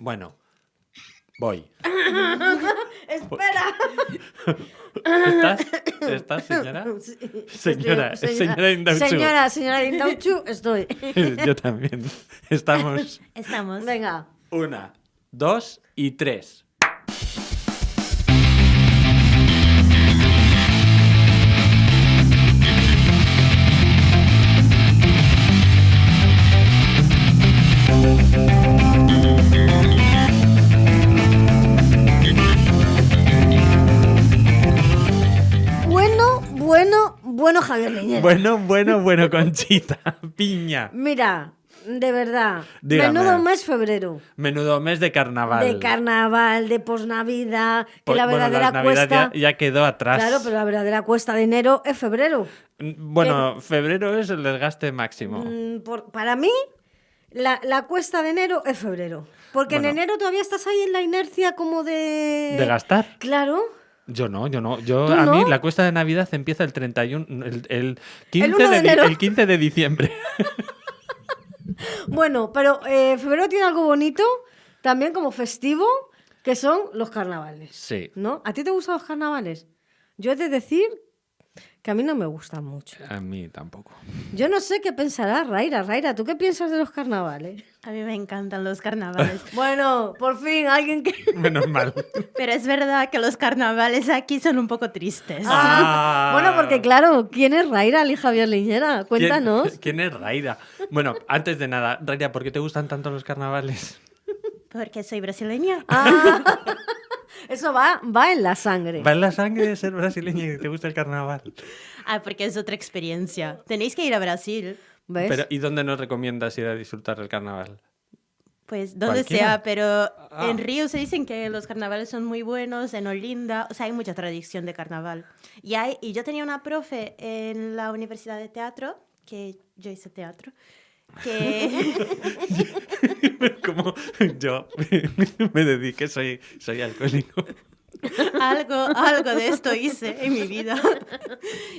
Bueno, voy. ¡Espera! ¿Estás, señora? Sí, Señora Indauchu. Señora Indauchu, estoy. Yo también. Estamos. Venga. 1, 2 y 3. Bueno, Javier Liñera. Bueno, Conchita. Piña. Mira, de verdad. Dígame. Menudo mes febrero. Menudo mes de carnaval. De carnaval, de posnavidad, que la Bueno, verdadera la Navidad cuesta... ya quedó atrás. Claro, pero la verdadera cuesta de enero es febrero. Bueno, febrero es el desgaste máximo. Para mí, la cuesta de enero es febrero. Porque Bueno. en enero todavía estás ahí en la inercia como de... ¿De gastar? Claro. Yo no. ¿Tú A mí no? la cuesta de Navidad empieza el 31, el 15 El 1 de enero. El 15 de diciembre. Bueno, pero febrero tiene algo bonito, también como festivo, que son los carnavales. Sí. ¿No? ¿A ti te gustan los carnavales? Yo he de decir que a mí no me gustan mucho. A mí tampoco. Yo no sé qué pensará Raira. Raira, ¿tú qué piensas de los carnavales? A mí me encantan los carnavales. Bueno, por fin, alguien que... Menos mal. Pero es verdad que los carnavales aquí son un poco tristes. Bueno, porque claro, ¿quién es Raira, Ali Javier Liñera? Cuéntanos. ¿Quién es Raira? Bueno, antes de nada, Raira, ¿por qué te gustan tanto los carnavales? Porque soy brasileña. Eso va en la sangre. Va en la sangre de ser brasileña y que te gusta el carnaval. Porque es otra experiencia. Tenéis que ir a Brasil. ¿Ves? Pero, ¿y dónde nos recomiendas ir a disfrutar del carnaval? Pues donde ¿Cualquiera? sea, pero en Río se dicen que los carnavales son muy buenos, en Olinda, o sea, hay mucha tradición de carnaval. Y yo tenía una profe en la Universidad de Teatro, que yo hice teatro, que... Como yo me dediqué, soy alcohólico. Algo de esto hice en mi vida.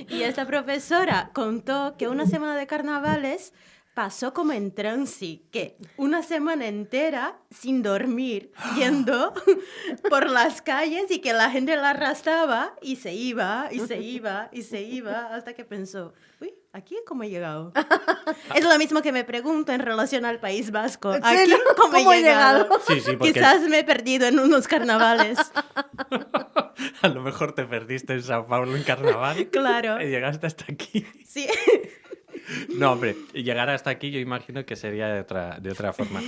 Y esta profesora contó que una semana de carnavales pasó como en trance, que una semana entera sin dormir, yendo por las calles y que la gente la arrastraba y se iba, hasta que pensó, uy, ¿aquí cómo he llegado? Es lo mismo que me pregunto en relación al País Vasco. ¿Sí, ¿Aquí no? cómo he llegado? Sí, porque Quizás me he perdido en unos carnavales. a lo mejor te perdiste en Sao Paulo en carnaval. Claro. Y llegaste hasta aquí. Sí. No, hombre, llegar hasta aquí yo imagino que sería de otra forma.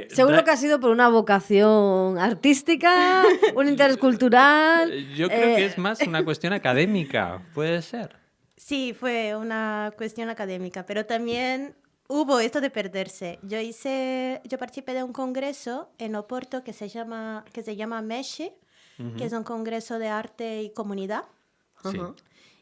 Seguro que ha sido por una vocación artística, un interés cultural. Yo creo que es más una cuestión académica, puede ser. Sí, fue una cuestión académica, pero también hubo esto de perderse. Yo participé de un congreso en Oporto que se llama MESHE, que es un congreso de arte y comunidad. Sí.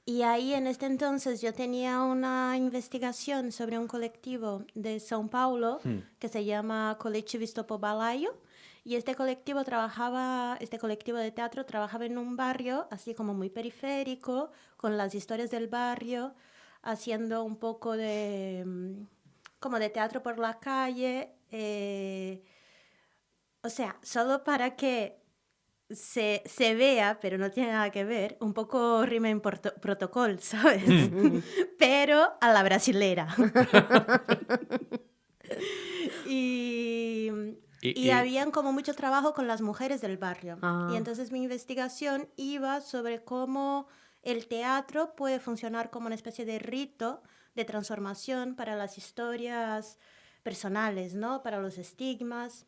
Y ahí en este entonces yo tenía una investigación sobre un colectivo de São Paulo que se llama Coletivisto Pobalaio. Y este colectivo de teatro trabajaba en un barrio así como muy periférico, con las historias del barrio, haciendo un poco como de teatro por la calle. O sea, solo para que se vea, pero no tiene nada que ver, un poco Rima Protocol, ¿sabes? Pero a la brasilera. Y habían como mucho trabajo con las mujeres del barrio. Y entonces mi investigación iba sobre cómo el teatro puede funcionar como una especie de rito de transformación para las historias personales, ¿no? Para los estigmas.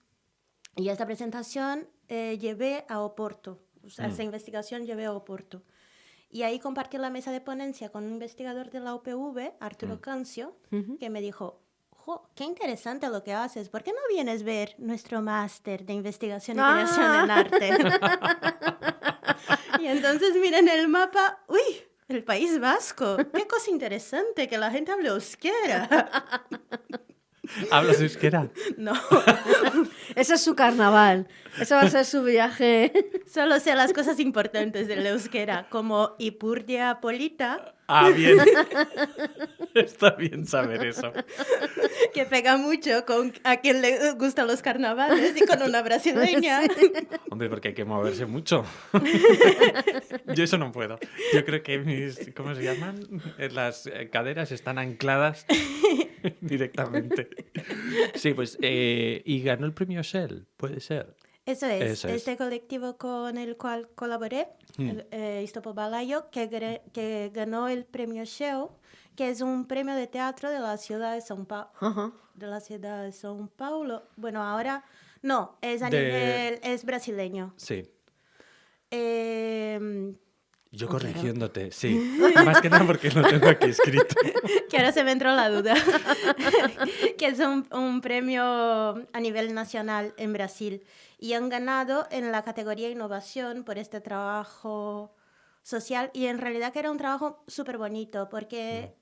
Y esta presentación llevé a Oporto. O sea, esa investigación llevé a Oporto. Y ahí compartí la mesa de ponencia con un investigador de la UPV, Arturo Cancio, que me dijo, qué interesante lo que haces. ¿Por qué no vienes a ver nuestro máster de investigación y creación en arte? Y entonces miren el mapa. ¡Uy! El País Vasco. ¡Qué cosa interesante que la gente hable euskera! ¿Hablas euskera? No. Ese es su carnaval. Ese va a ser su viaje. Solo sé las cosas importantes del euskera, como Ipurdia Polita. Ah, bien. Está bien saber eso. Que pega mucho con a quien le gustan los carnavales y con una brasileña. Sí. Hombre, porque hay que moverse mucho. Yo eso no puedo. Yo creo que mis, ¿cómo se llaman? Las caderas están ancladas directamente. Sí, pues, y ganó el premio Shell, puede ser. Eso es, Eso es. este colectivo con el cual colaboré, Istopo Balayo, que ganó el premio Shell, que es un premio de teatro de la ciudad de Ajá. São Paulo. Bueno, ahora no, es a De- nivel, es brasileño. Sí. Yo Ok. corrigiéndote, sí. Más que nada porque lo tengo aquí escrito. Que ahora se me entró la duda. Que es un premio a nivel nacional en Brasil. Y han ganado en la categoría innovación por este trabajo social. Y en realidad que era un trabajo súper bonito, porque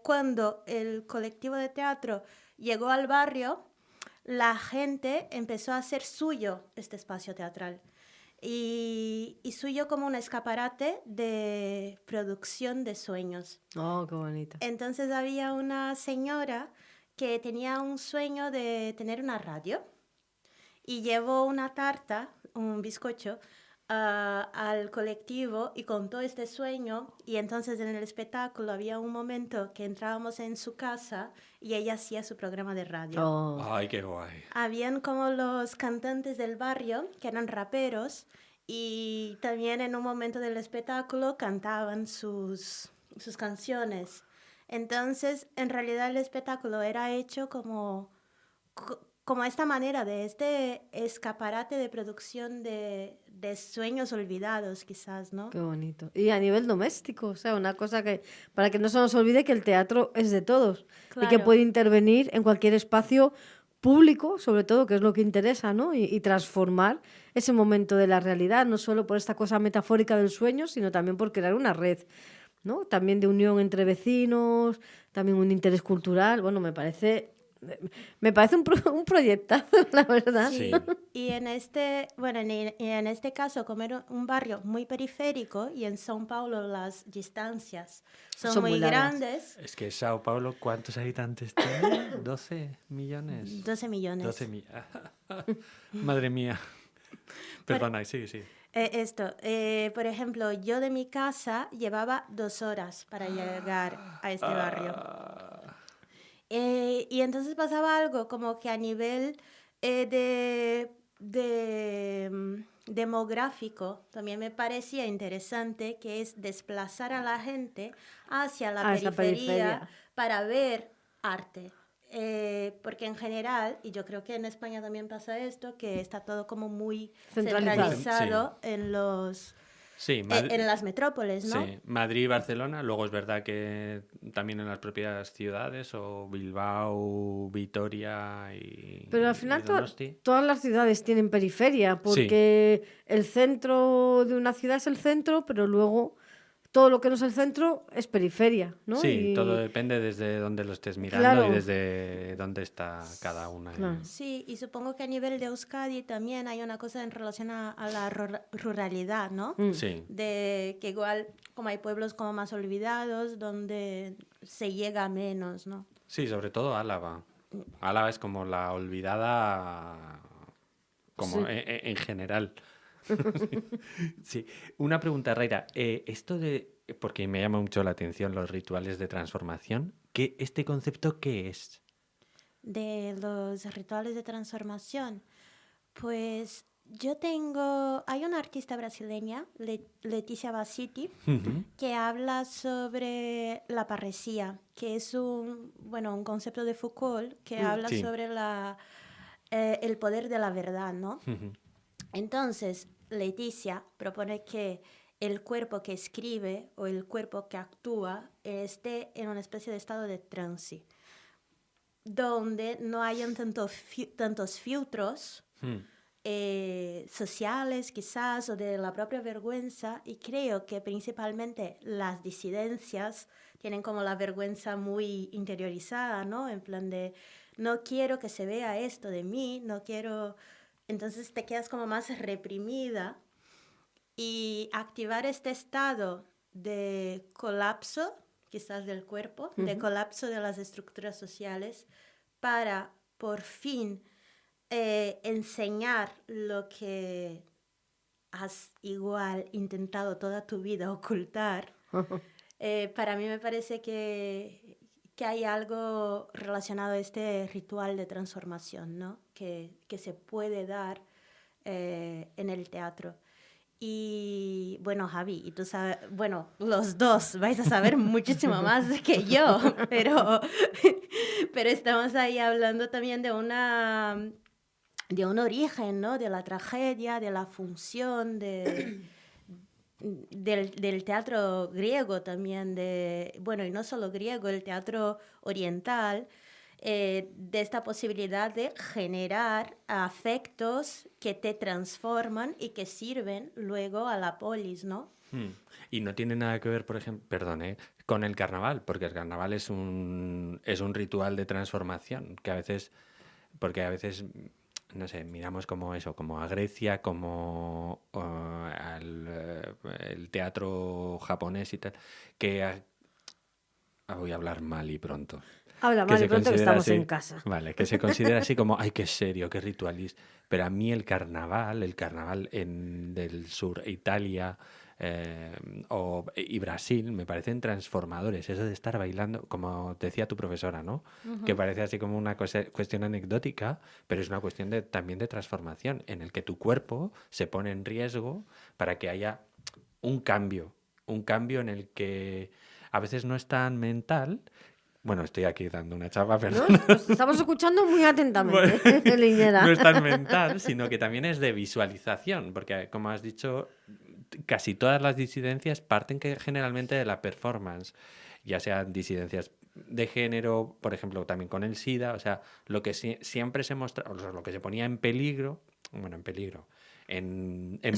cuando el colectivo de teatro llegó al barrio, la gente empezó a hacer suyo este espacio teatral. Y suyo como un escaparate de producción de sueños. Oh, qué bonito. Entonces había una señora que tenía un sueño de tener una radio y llevó una tarta, un bizcocho, al colectivo y contó este sueño. Y entonces en el espectáculo había un momento que entrábamos en su casa y ella hacía su programa de radio. Oh. Ay, qué guay. Habían como los cantantes del barrio, que eran raperos, y también en un momento del espectáculo cantaban sus canciones. Entonces, en realidad el espectáculo era hecho como esta manera de este escaparate de producción de sueños olvidados, quizás, ¿no? Qué bonito. Y a nivel doméstico, o sea, una cosa que, para que no se nos olvide que el teatro es de todos y que Claro. puede intervenir en cualquier espacio público, sobre todo, que es lo que interesa, ¿no? Y transformar ese momento de la realidad, no solo por esta cosa metafórica del sueño, sino también por crear una red, ¿no? También de unión entre vecinos, también un interés cultural. Bueno, me parece un proyectazo, la verdad. Sí. Y en este caso, como era un barrio muy periférico y en São Paulo las distancias son muy muy largas. grandes, Es que Sao Paulo, ¿cuántos habitantes tiene? 12 millones. 12 millones. 12 Madre mía. Perdona, sí, sí. Por ejemplo, yo de mi casa llevaba 2 horas para llegar a este barrio. Y entonces pasaba algo como que a nivel demográfico también me parecía interesante, que es desplazar a la gente hacia la esa periferia periferia. para ver arte. Porque en general, y yo creo que en España también pasa esto, que está todo como muy Centralizado. centralizado en los... Sí, en las metrópoles, ¿no? sí, Madrid y Barcelona. Luego es verdad que también en las propias ciudades, o Bilbao, Vitoria y Pero al final y Donosti. todas las ciudades tienen periferia, porque el centro de una ciudad es el centro, pero luego todo lo que no es el centro es periferia, ¿no? Sí, Y- todo depende desde dónde lo estés mirando Claro. y desde dónde está cada una. Claro. Sí, y supongo que a nivel de Euskadi también hay una cosa en relación a la ruralidad, ¿no? Sí, De que igual como hay pueblos como más olvidados donde se llega menos, ¿no? sí, sobre todo Álava. Álava es como la olvidada como Sí. en general. Sí. Una pregunta, Raira. Esto de, porque me llama mucho la atención los rituales de transformación, ¿este concepto qué es? De los rituales de transformación, pues hay una artista brasileña, Leticia Basiti, Ujú. que habla sobre la parresía, que es un concepto de Foucault que habla Sí. sobre el poder de la verdad, ¿no? Ujú. Entonces, Leticia propone que el cuerpo que escribe o el cuerpo que actúa esté en una especie de estado de trance, donde no hayan tantos filtros sociales quizás o de la propia vergüenza, y creo que principalmente las disidencias tienen como la vergüenza muy interiorizada, ¿no? En plan de no quiero que se vea esto de mí, no quiero... Entonces te quedas como más reprimida y activar este estado de colapso, quizás del cuerpo, de colapso de las estructuras sociales, para por fin enseñar lo que has igual intentado toda tu vida ocultar. Para mí me parece que hay algo relacionado a este ritual de transformación, ¿no? que se puede dar en el teatro. Y bueno, Javi, y tú sabes, bueno, los dos vais a saber muchísimo más que yo, pero estamos ahí hablando también de un origen, ¿no? De la tragedia, de la función, del teatro griego también, bueno, y no solo griego, el teatro oriental, de esta posibilidad de generar afectos que te transforman y que sirven luego a la polis, ¿no? Y no tiene nada que ver, por ejemplo, perdón, con el carnaval, porque el carnaval es un ritual de transformación que a veces, no sé, miramos como eso, como a Grecia, como el teatro japonés y tal, que voy a hablar mal y pronto. Habla mal y pronto que estamos en casa. Vale, que se considera así como, ay, qué serio, qué ritualista. Pero a mí el carnaval del sur, Italia y Brasil, me parecen transformadores. Eso de estar bailando, como decía tu profesora, ¿no? Que parece así como una cuestión anecdótica, pero es una cuestión también de transformación, en el que tu cuerpo se pone en riesgo para que haya un cambio en el que a veces no es tan mental. Bueno, estoy aquí dando una chapa, perdón. ¿No? Pues estamos escuchando muy atentamente, Liñera. No es tan mental, sino que también es de visualización, porque como has dicho, casi todas las disidencias parten generalmente de la performance, ya sean disidencias de género, por ejemplo, también con el SIDA, o sea, lo que siempre se muestra, o sea, lo que se ponía en peligro, en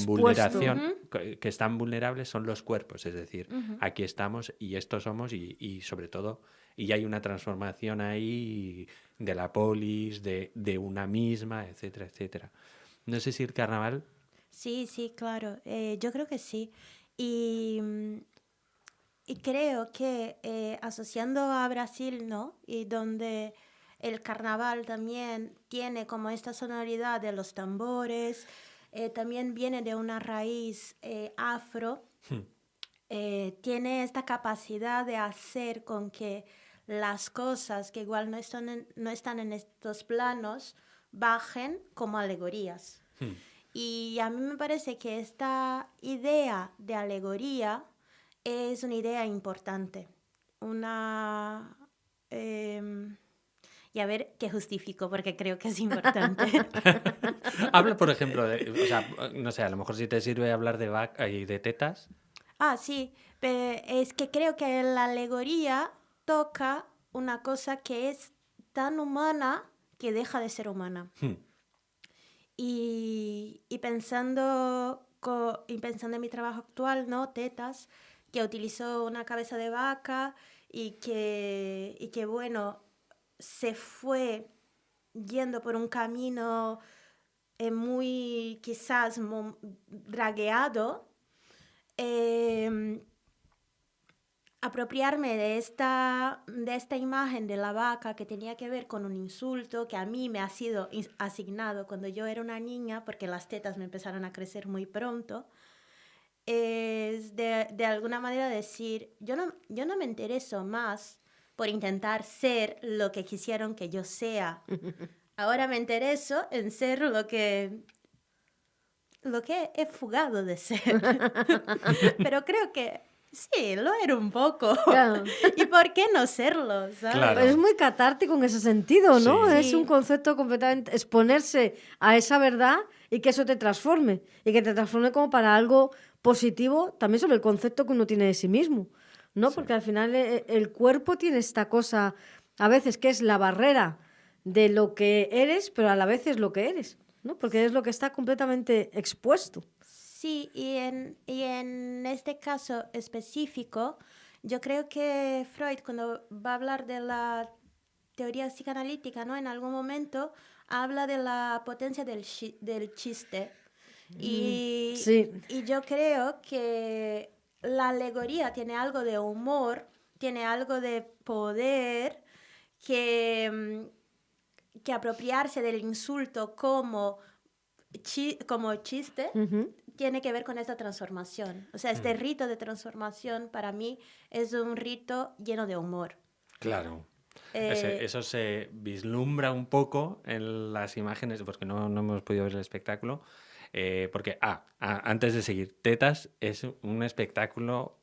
vulneración, que están vulnerables son los cuerpos, es decir, aquí estamos y estos somos y sobre todo, y hay una transformación ahí de la polis, de una misma, etcétera, etcétera. No sé si el carnaval... Sí, claro, yo creo que sí. Y creo que asociando a Brasil, ¿no? Y donde el carnaval también tiene como esta sonoridad de los tambores, también viene de una raíz afro, tiene esta capacidad de hacer con que las cosas que igual no están en estos planos bajen como alegorías. Y a mí me parece que esta idea de alegoría es una idea importante. Y a ver qué justifico, porque creo que es importante. Habla, por ejemplo, o sea, no sé, a lo mejor si te sirve hablar de vaca y de tetas. Sí, pero es que creo que la alegoría toca una cosa que es tan humana que deja de ser humana. Y pensando en mi trabajo actual, ¿no? Tetas, que utilizó una cabeza de vaca y que bueno, se fue yendo por un camino muy quizás dragueado, apropiarme de esta imagen de la vaca que tenía que ver con un insulto que a mí me ha sido asignado cuando yo era una niña, porque las tetas me empezaron a crecer muy pronto, es de alguna manera decir, yo no me intereso más por intentar ser lo que quisieron que yo sea. Ahora me intereso en ser lo que he fugado de ser. Pero creo que sí, lo era un poco. Claro. ¿Y por qué no serlo? ¿Sabes? Claro. Es muy catártico en ese sentido, ¿no? Sí. Es un concepto completamente... exponerse a esa verdad y que eso te transforme. Y que te transforme como para algo positivo, también sobre el concepto que uno tiene de sí mismo, ¿no? Sí. Porque al final el cuerpo tiene esta cosa, a veces, que es la barrera de lo que eres, pero a la vez es lo que eres, ¿no? Porque es lo que está completamente expuesto. Sí, y en este caso específico, yo creo que Freud, cuando va a hablar de la teoría psicoanalítica, ¿no? En algún momento habla de la potencia del chiste Y, Sí. y yo creo que la alegoría tiene algo de humor, tiene algo de poder, que apropiarse del insulto como chiste tiene que ver con esta transformación. O sea, este rito de transformación para mí es un rito lleno de humor. Claro. Eso se vislumbra un poco en las imágenes, porque no hemos podido ver el espectáculo. Porque, antes de seguir, Tetas es un espectáculo,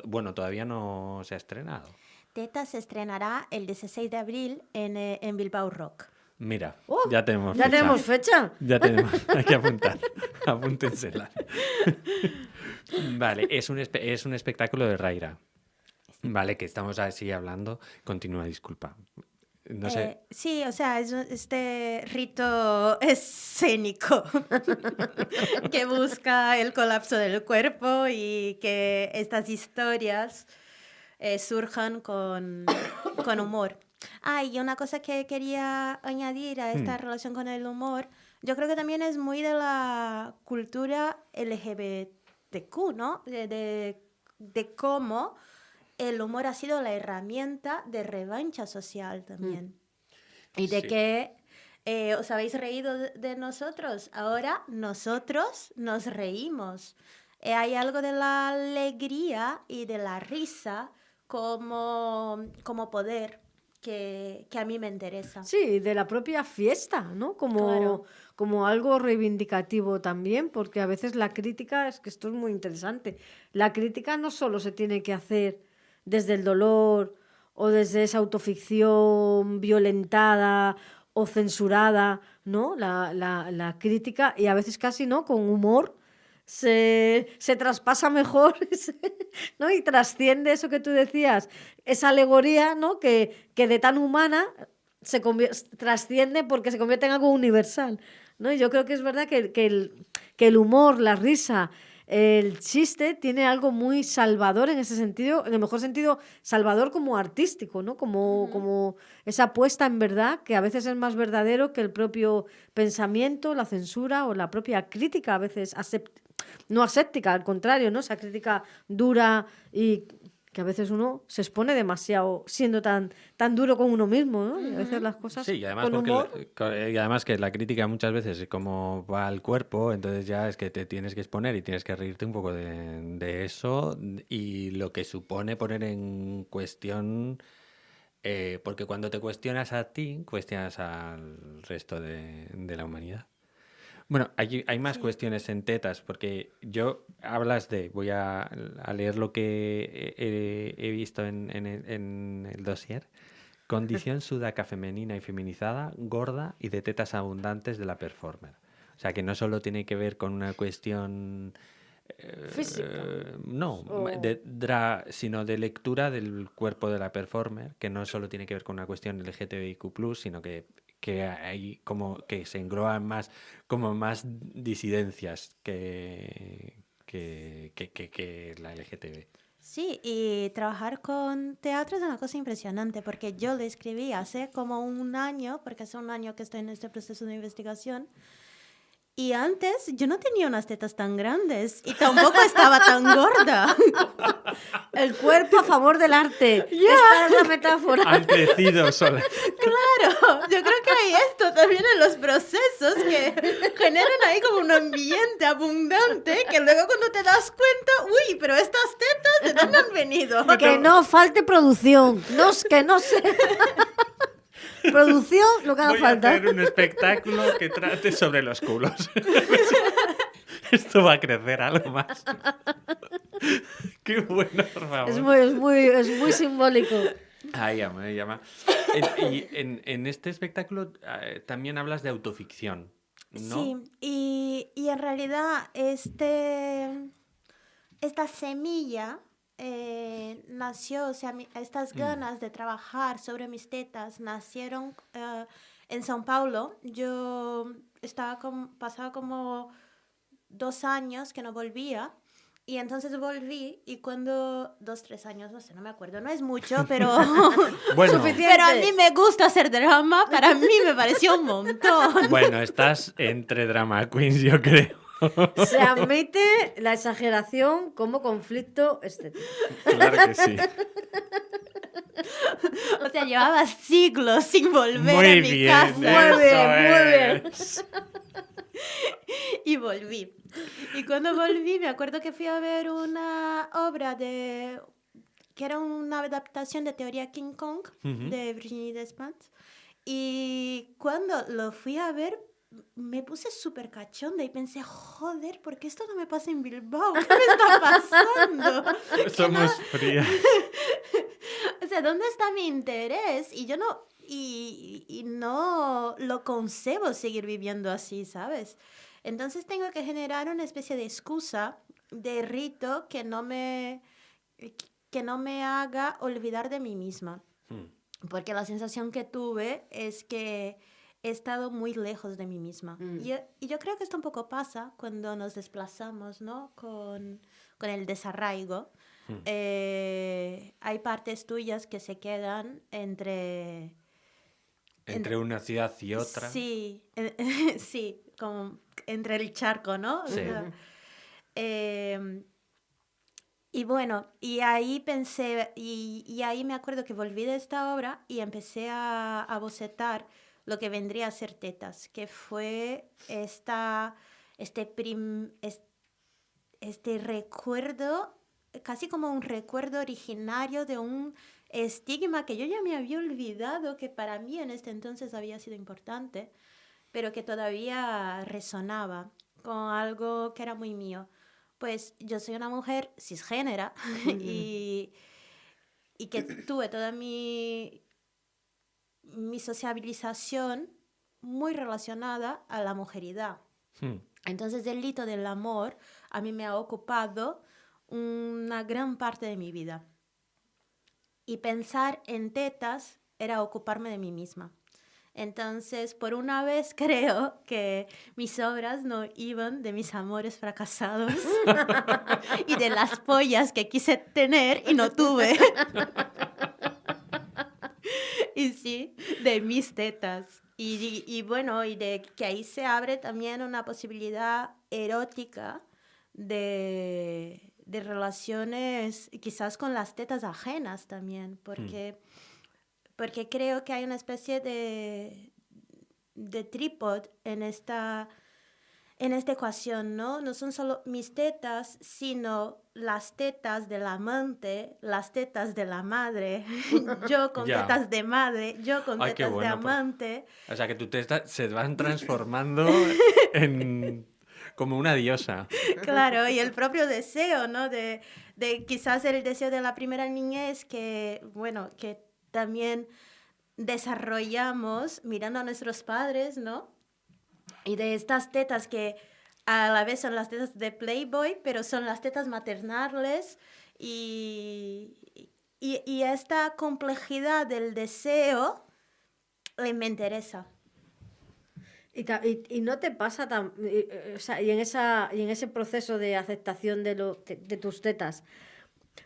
bueno, todavía no se ha estrenado. Tetas se estrenará el 16 de abril en Bilbao Rock. Mira, ya tenemos ¿Ya fecha. tenemos fecha? Ya tenemos, hay que apuntar. Apúntensela. Vale, es un espectáculo de Raira. Vale, que estamos así hablando. Continúa, disculpa. No sé. Sí, o sea, es este rito escénico que busca el colapso del cuerpo y que estas historias surjan con humor. Y una cosa que quería añadir a esta relación con el humor, yo creo que también es muy de la cultura LGBTQ, ¿no? De cómo el humor ha sido la herramienta de revancha social también. Y de que os habéis reído de nosotros, ahora nosotros nos reímos. Hay algo de la alegría y de la risa como poder que a mí me interesa. Sí, de la propia fiesta, ¿no? Como algo reivindicativo también, porque a veces la crítica, es que esto es muy interesante, la crítica no solo se tiene que hacer desde el dolor o desde esa autoficción violentada o censurada, ¿no? La crítica, y a veces casi, ¿no? Con humor, se traspasa mejor, ¿no? Y trasciende eso que tú decías, esa alegoría, ¿no? Que de tan humana trasciende porque se convierte en algo universal, ¿no? Y yo creo que es verdad que el humor, la risa, el chiste tiene algo muy salvador en ese sentido, en el mejor sentido, salvador como artístico, ¿no? Como esa puesta en verdad, que a veces es más verdadero que el propio pensamiento, la censura o la propia crítica, a veces no aséptica, al contrario, ¿no? Esa crítica dura y que a veces uno se expone demasiado siendo tan duro con uno mismo, ¿no? Y a veces las cosas Sí, y además, con humor... y además que la crítica muchas veces es como va al cuerpo, entonces ya es que te tienes que exponer y tienes que reírte un poco de eso y lo que supone poner en cuestión, porque cuando te cuestionas a ti, cuestionas al resto de la humanidad. Bueno, hay más cuestiones en Tetas, porque voy a leer lo que he visto en el dossier. Condición sudaca femenina y feminizada, gorda y de tetas abundantes de la performer. O sea, que no solo tiene que ver con una cuestión... física. No, sino de lectura del cuerpo de la performer, que no solo tiene que ver con una cuestión LGTBIQ+, sino que hay como que se engloban más disidencias que la LGTB. Sí, y trabajar con teatro es una cosa impresionante, porque yo lo escribí hace como un año, porque hace un año que estoy en este proceso de investigación, y antes yo no tenía unas tetas tan grandes y tampoco estaba tan gorda. El cuerpo a favor del arte. Esta es la metáfora. Han crecido solas. Claro, yo creo que hay esto también en los procesos que generan ahí como un ambiente abundante que luego cuando te das cuenta, uy, pero estas tetas, ¿de dónde han venido? Que no falte producción. Que no sé. Producción, lo que haga Voy falta. a hacer un espectáculo que trate sobre los culos. Esto va a crecer algo más. Qué bueno, por favor. Es muy simbólico. Ahí llama. Y en este espectáculo también hablas de autoficción, ¿no? Sí, y en realidad esta semilla nació, o sea, estas ganas de trabajar sobre mis tetas nacieron en São Paulo. Yo pasaba como 2 años que no volvía. Y entonces volví y cuando 2, 3 años, no sé, no me acuerdo, no es mucho, pero Bueno, suficiente. Pero a mí me gusta hacer drama, para mí me pareció un montón. Bueno, estás entre drama queens, yo creo. Se admite la exageración como conflicto estético. Claro que sí. O sea, llevaba siglos sin volver Muy a mi bien, casa. Muy bien, muy es. Y volví. Y cuando volví, me acuerdo que fui a ver una obra que era una adaptación de Teoría King Kong, de Virginie Despentes. Y cuando lo fui a ver, me puse súper cachonda y pensé, joder, ¿por qué esto no me pasa en Bilbao? ¿Qué me está pasando? Somos frías. O sea, ¿dónde está mi interés? Y yo no, y no lo concebo seguir viviendo así, ¿sabes? Entonces tengo que generar una especie de excusa, de rito que no me haga olvidar de mí misma. Porque la sensación que tuve es que he estado muy lejos de mí misma. Y yo creo que esto un poco pasa cuando nos desplazamos, ¿no? Con el desarraigo. Hay partes tuyas que se quedan entre una ciudad y otra. Sí, sí, como entre el charco, ¿no? Sí. Y bueno, y ahí pensé, y ahí me acuerdo que volví de esta obra y empecé a bocetar lo que vendría a ser Tetas, que fue este recuerdo, casi como un recuerdo originario de un estigma que yo ya me había olvidado, que para mí en este entonces había sido importante, pero que todavía resonaba con algo que era muy mío. Pues yo soy una mujer cisgénera y que tuve toda mi sociabilización muy relacionada a la mujeridad. Entonces el hito del amor a mí me ha ocupado una gran parte de mi vida. Y pensar en tetas era ocuparme de mí misma. Entonces, por una vez creo que mis obras no iban de mis amores fracasados y de las pollas que quise tener y no tuve. Y sí, de mis tetas. Y bueno, y de que ahí se abre también una posibilidad erótica de relaciones quizás con las tetas ajenas también, porque creo que hay una especie de trípode en esta ecuación, ¿no? No son solo mis tetas, sino las tetas del amante, las tetas de la madre, yo con tetas de madre, yo con tetas de amante. O sea, que tus tetas se van transformando en como una diosa. Claro, y el propio deseo, ¿no? De quizás el deseo de la primera niñez que, bueno, que también desarrollamos mirando a nuestros padres, ¿no? Y de estas tetas que a la vez son las tetas de Playboy, pero son las tetas maternales y esta complejidad del deseo me interesa. Y no te pasa o sea, y en ese proceso de aceptación de tus tetas,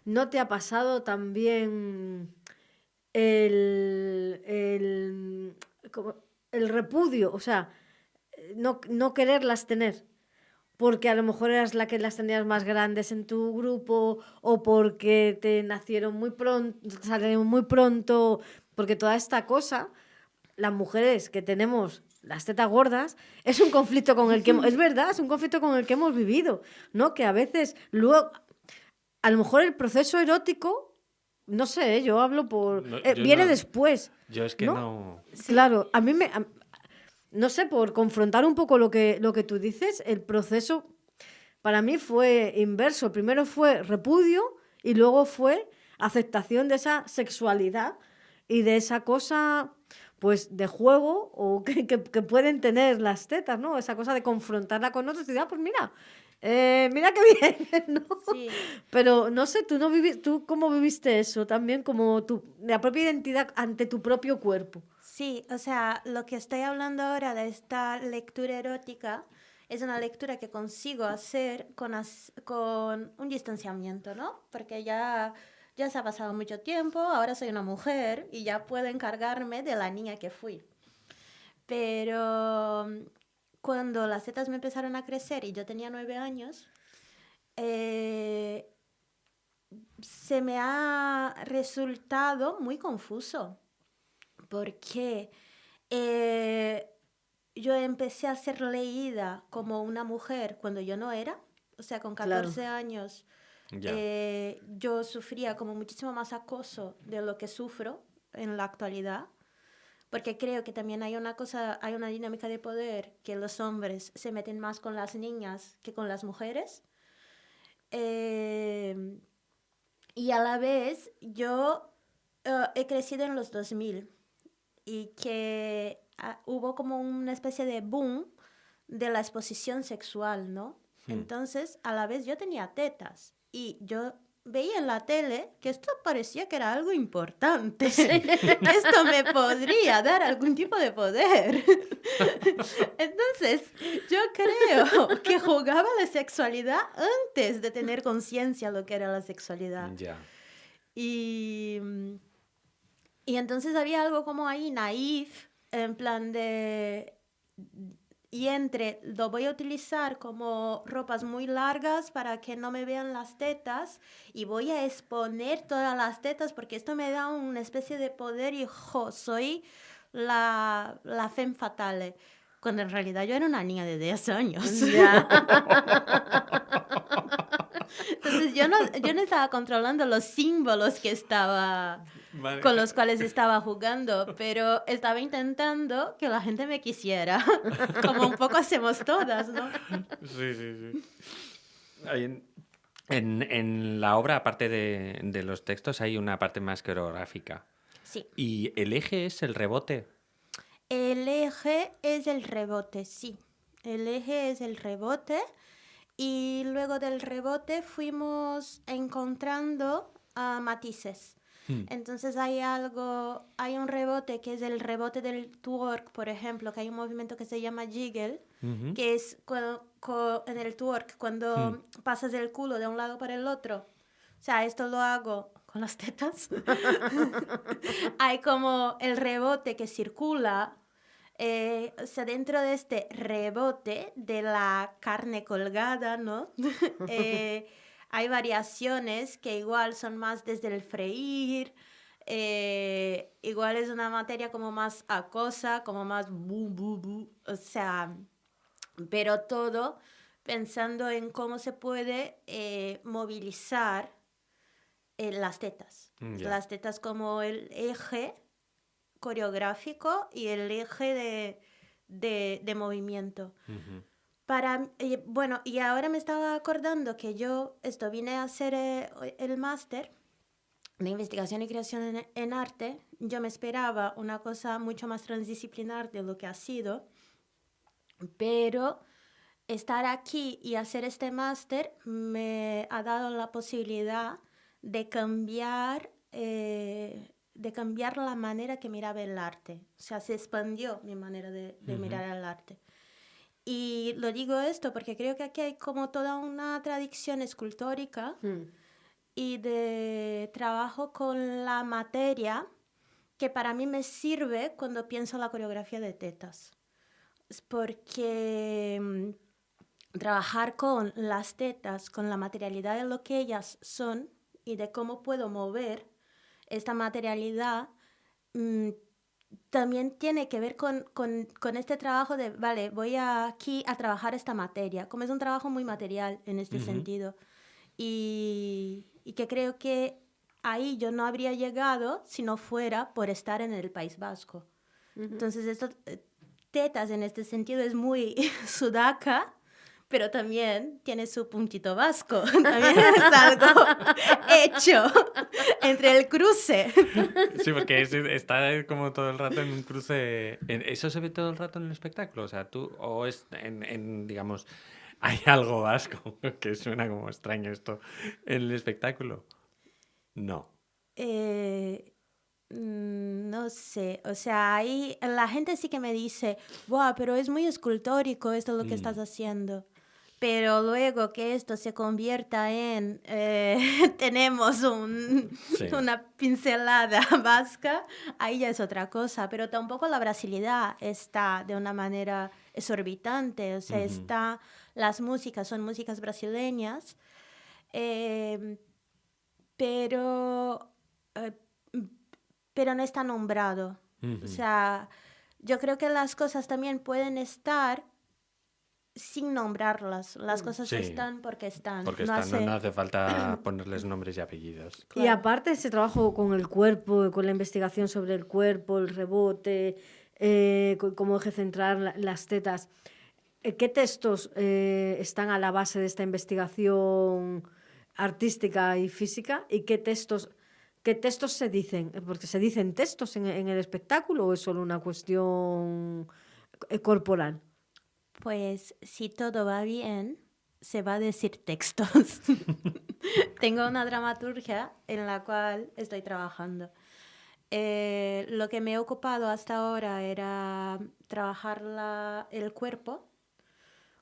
¿no te ha pasado también el repudio? O sea, no quererlas tener porque a lo mejor eras la que las tenías más grandes en tu grupo o porque te nacieron muy pronto, salieron muy pronto, porque toda esta cosa, las mujeres que tenemos las tetas gordas, es un conflicto con el que es verdad, es un conflicto con el que hemos vivido, ¿no? Que a veces luego, a lo mejor el proceso erótico, no sé, yo hablo por... No, viene después. Yo es que no... Claro, a mí no sé, por confrontar un poco lo que tú dices, el proceso para mí fue inverso. Primero fue repudio y luego fue aceptación de esa sexualidad y de esa cosa, pues, de juego o que pueden tener las tetas, ¿no? Esa cosa de confrontarla con otros y decir, pues mira, mira qué bien, ¿no? Sí. Pero no sé, ¿tú cómo viviste eso también? Como la propia identidad ante tu propio cuerpo. Sí, o sea, lo que estoy hablando ahora de esta lectura erótica es una lectura que consigo hacer con un distanciamiento, ¿no? Porque ya se ha pasado mucho tiempo, ahora soy una mujer y ya puedo encargarme de la niña que fui. Pero cuando las tetas me empezaron a crecer y yo tenía 9 años, se me ha resultado muy confuso porque yo empecé a ser leída como una mujer cuando yo no era. O sea, con 14 años yo sufría como muchísimo más acoso de lo que sufro en la actualidad. Porque creo que también hay una dinámica de poder que los hombres se meten más con las niñas que con las mujeres. Y a la vez yo he crecido en los 2000 y que hubo como una especie de boom de la exposición sexual, ¿no? Entonces, a la vez yo tenía tetas y yo veía en la tele que esto parecía que era algo importante, que esto me podría dar algún tipo de poder. Entonces, yo creo que jugaba la sexualidad antes de tener conciencia de lo que era la sexualidad. Y entonces había algo como ahí naif, en plan de... Y lo voy a utilizar como ropas muy largas para que no me vean las tetas y voy a exponer todas las tetas porque esto me da una especie de poder y soy la femme fatale. Cuando en realidad yo era una niña de 10 años. Entonces yo no estaba controlando los símbolos que con los cuales estaba jugando, pero estaba intentando que la gente me quisiera, como un poco hacemos todas, ¿no? Sí. En la obra, aparte de los textos, hay una parte más coreográfica. Sí. ¿Y el eje es el rebote? El eje es el rebote, sí. El eje es el rebote. Y luego del rebote fuimos encontrando matices. Entonces hay un rebote que es el rebote del twerk, por ejemplo, que hay un movimiento que se llama jiggle, que es en el twerk, cuando pasas el culo de un lado para el otro. O sea, esto lo hago con las tetas. Hay como el rebote que circula. O sea, dentro de este rebote de la carne colgada, ¿no? Hay variaciones que igual son más desde el freír, igual es una materia como más acosa, como más o sea, pero todo pensando en cómo se puede movilizar las tetas. Las tetas como el eje coreográfico y el eje de movimiento. Bueno, y ahora me estaba acordando que yo vine a hacer el máster de investigación y creación en arte. Yo me esperaba una cosa mucho más transdisciplinar de lo que ha sido, pero estar aquí y hacer este máster me ha dado la posibilidad de cambiar la manera que miraba el arte. O sea, se expandió mi manera de mirar el arte. Y lo digo esto porque creo que aquí hay como toda una tradición escultórica y de trabajo con la materia que para mí me sirve cuando pienso la coreografía de tetas. Porque trabajar con las tetas, con la materialidad de lo que ellas son y de cómo puedo mover esta materialidad, también tiene que ver con este trabajo de, vale, voy aquí a trabajar esta materia, como es un trabajo muy material en este sentido. Y que creo que ahí yo no habría llegado si no fuera por estar en el País Vasco. Entonces, esto, tetas en este sentido es muy sudaca, pero también tiene su puntito vasco. También es algo hecho entre el cruce. Sí, porque está como todo el rato en un cruce. ¿Eso se ve todo el rato en el espectáculo? O sea, o es digamos, hay algo vasco, que suena como extraño esto, en el espectáculo. No. No sé, o sea, ahí la gente sí que me dice, ¡buah, pero es muy escultórico esto lo que estás haciendo! Pero luego que esto se convierta en, tenemos una pincelada vasca, ahí ya es otra cosa. Pero tampoco la brasilidad está de una manera exorbitante. O sea, las músicas son músicas brasileñas, pero no está nombrado. O sea, yo creo que las cosas también pueden estar sin nombrarlas. Las cosas están porque están. Porque no hace falta ponerles nombres y apellidos. Claro. Y aparte ese trabajo con el cuerpo, con la investigación sobre el cuerpo, el rebote, cómo eje central las tetas, ¿qué textos están a la base de esta investigación artística y física? ¿Y qué textos se dicen? ¿Porque se dicen textos en el espectáculo o es solo una cuestión corporal? Pues si todo va bien, se va a decir textos. Tengo una dramaturgia en la cual estoy trabajando. Lo que me he ocupado hasta ahora era trabajar el cuerpo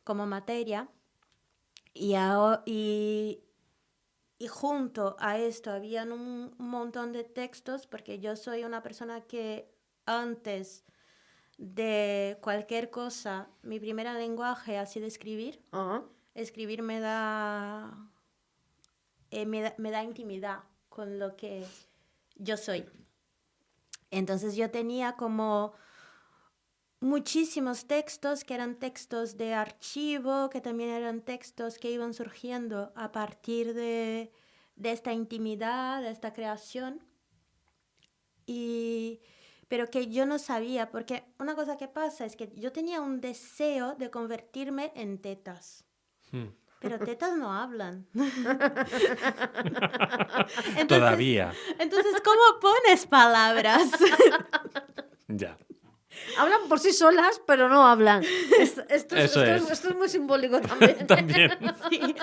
como materia y junto a esto habían un montón de textos, porque yo soy una persona que antes de cualquier cosa, mi primer lenguaje ha sido escribir. Escribir me da intimidad con lo que yo soy. Entonces yo tenía como muchísimos textos que eran textos de archivo, que también eran textos que iban surgiendo a partir de esta intimidad, de esta creación. Pero que yo no sabía, porque una cosa que pasa es que yo tenía un deseo de convertirme en tetas. Pero tetas no hablan. Todavía. Entonces, ¿cómo pones palabras? Ya. Hablan por sí solas, pero no hablan. Esto es muy simbólico también. También. Sí.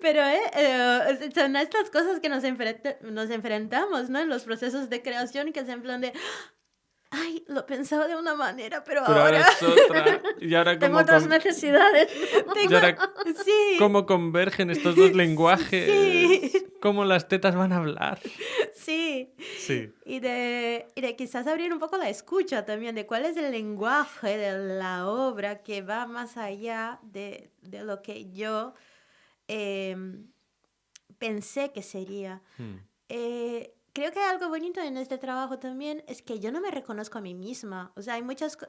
Pero son estas cosas que nos enfrentamos, ¿no? En los procesos de creación, que es en plan de... Ay, lo pensaba de una manera, pero ahora es otra. Y ahora tengo otras necesidades. Y ahora, sí. ¿cómo convergen estos dos lenguajes? Sí. ¿Cómo las tetas van a hablar? Sí. Sí. Y de quizás abrir un poco la escucha también, de cuál es el lenguaje de la obra que va más allá de lo que yo pensé que sería. Creo que algo bonito en este trabajo también es que yo no me reconozco a mí misma. O sea, hay